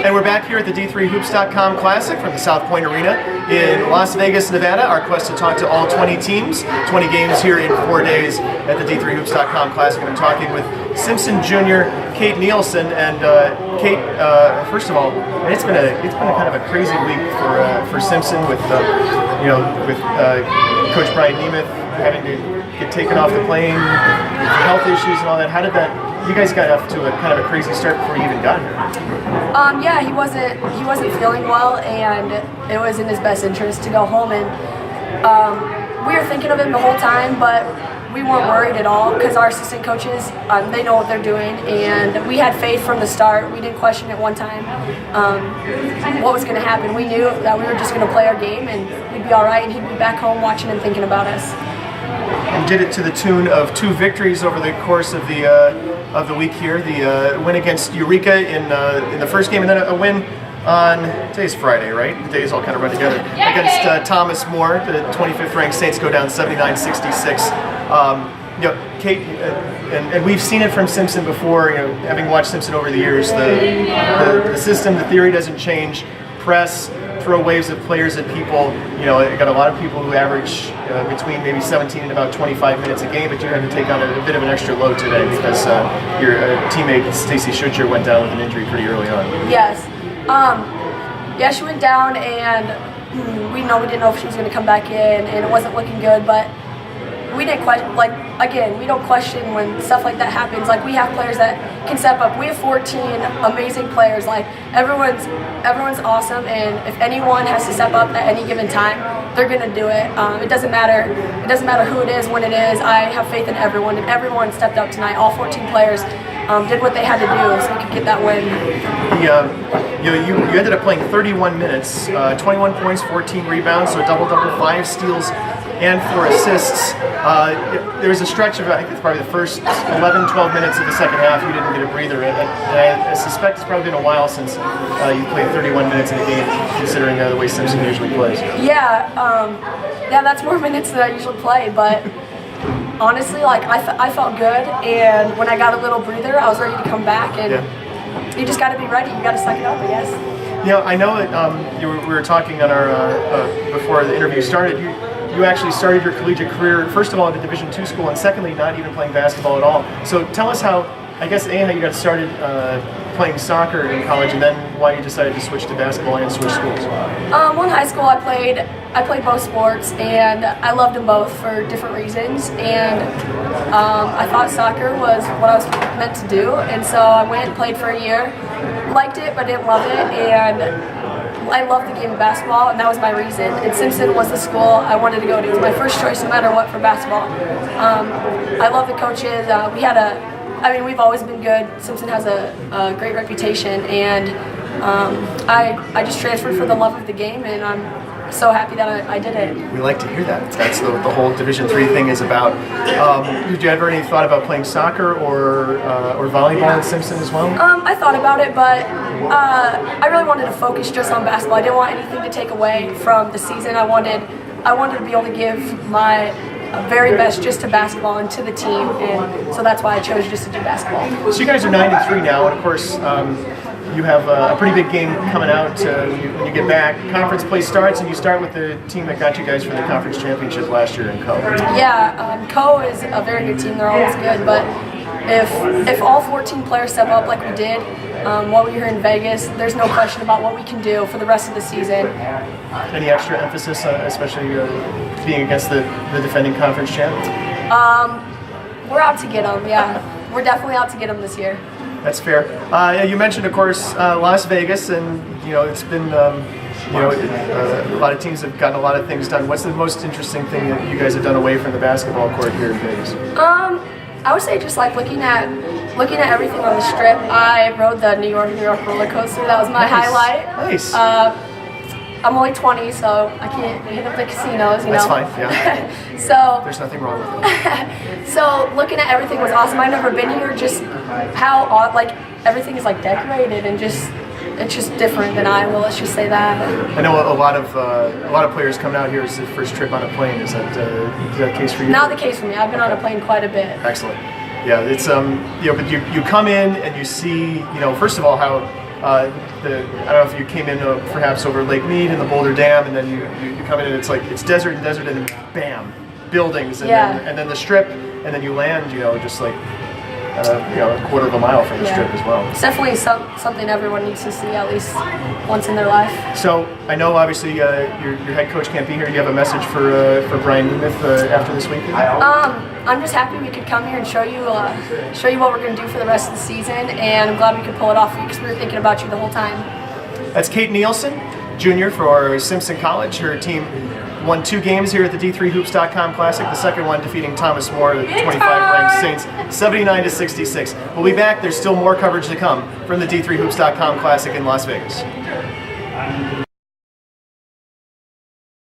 And we're back here at the D3Hoops.com Classic from the South Point Arena in Las Vegas, Nevada. Our quest to talk to all 20 teams, 20 games here in 4 days at the D3Hoops.com Classic. And I'm talking with Simpson Jr., Kate Nielsen, and Kate. First of all, it's been a kind of a crazy week for Simpson with Coach Brian Niemuth having to get taken off the plane with health issues and all that. How did that? You guys got off to a kind of a crazy start before you even got here. Yeah, he wasn't feeling well, and it was in his best interest to go home. And we were thinking of him the whole time, but we weren't worried at all because our assistant coaches, they know what they're doing, and we had faith from the start. We didn't question it one time what was going to happen. We knew that we were just going to play our game, and we'd be all right, and he'd be back home watching and thinking about us. And did it to the tune of 2 victories over the course of the week here. The win against Eureka in the first game, and then a win on, today's Friday, right? The days all kind of run together. Against Thomas More, the 25th ranked Saints go down 79-66. Kate, and we've seen it from Simpson before. Having watched Simpson over the years, the system, the theory doesn't change. Press, throw waves of players at people. I got a lot of people who average between maybe 17 and about 25 minutes a game, but you had to take on a bit of an extra load today because your teammate Stacy Schutzer went down with an injury pretty early on. Yes. She went down, and we didn't know if she was going to come back in, and it wasn't looking good, but we didn't question, we don't question when stuff like that happens. We have players that can step up. We have 14 amazing players. Everyone's awesome, and if anyone has to step up at any given time, they're going to do it. It doesn't matter. It doesn't matter who it is, when it is. I have faith in everyone, and everyone stepped up tonight. All 14 players did what they had to do so we could get that win. You ended up playing 31 minutes, 21 points, 14 rebounds, so a double-double, 5 steals, and 4 assists. There was a stretch of, I think it's probably the first 11, 12 minutes of the second half, you didn't get a breather. And I suspect it's probably been a while since you played 31 minutes in a game, considering the way Simpson usually plays. Yeah, that's more minutes than I usually play, but honestly, I felt good, and when I got a little breather, I was ready to come back, and you just got to be ready. You got to suck it up, I guess. I know that we were talking on our before the interview started. You actually started your collegiate career, first of all, at a Division II school, and secondly, not even playing basketball at all. So tell us how you got started playing soccer in college, and then why you decided to switch to basketball and switch schools. Well, in high school, I played both sports, and I loved them both for different reasons. And I thought soccer was what I was meant to do, and so I went and played for a year. Liked it, but didn't love it, and I loved the game of basketball, and that was my reason. And Simpson was the school I wanted to go to. It was my first choice no matter what for basketball. I love the coaches. We've always been good. Simpson has a great reputation, and I just transferred for the love of the game, and I'm so happy that I did it. We like to hear that. That's the whole Division III thing is about. Did you ever any thought about playing soccer or volleyball at Simpson as well? I thought about it, but I really wanted to focus just on basketball. I didn't want anything to take away from the season. I wanted to be able to give my very best just to basketball and to the team, and so that's why I chose just to do basketball. So you guys are 9-3 now, and of course you have a pretty big game coming out when you get back. Conference play starts, and you start with the team that got you guys for the conference championship last year in Co. Yeah, Co is a very good team. They're always good, but if all 14 players step up like we did while we were here in Vegas, there's no question about what we can do for the rest of the season. Any extra emphasis, especially being against the defending conference champ? We're out to get them, yeah. We're definitely out to get them this year. That's fair. You mentioned, of course, Las Vegas, and it's been a lot of teams have gotten a lot of things done. What's the most interesting thing that you guys have done away from the basketball court here in Vegas? I would say just looking at everything on the strip. I rode the New York roller coaster. That was my highlight. Nice. I'm only 20, so I can't hit up the casinos, That's fine, yeah. So there's nothing wrong with it. So looking at everything was awesome. I've never been here. Just how everything is decorated, and it's just different than Iowa. Let's just say that. I know a lot of players coming out here as their first trip on a plane. Is that the case for you? Not the case for me. I've been on a plane quite a bit. Excellent. Yeah, it's but you come in and you see first of all how I don't know if you came in perhaps over Lake Mead and the Boulder Dam, and then you come in and it's desert, and then bam, buildings, and then the Strip, and then you land, just like a quarter of a mile from the Strip as well. It's definitely something everyone needs to see at least once in their life. So I know obviously your head coach can't be here. Do you have a message for Brian Niemuth after this week? I'm just happy we could come here and show you what we're going to do for the rest of the season, and I'm glad we could pull it off because we were thinking about you the whole time. That's Kate Nielsen, junior for Simpson College. Her team won 2 games here at the D3Hoops.com Classic. The second one defeating Thomas More, the 25-ranked Saints, 79-66. We'll be back. There's still more coverage to come from the D3Hoops.com Classic in Las Vegas.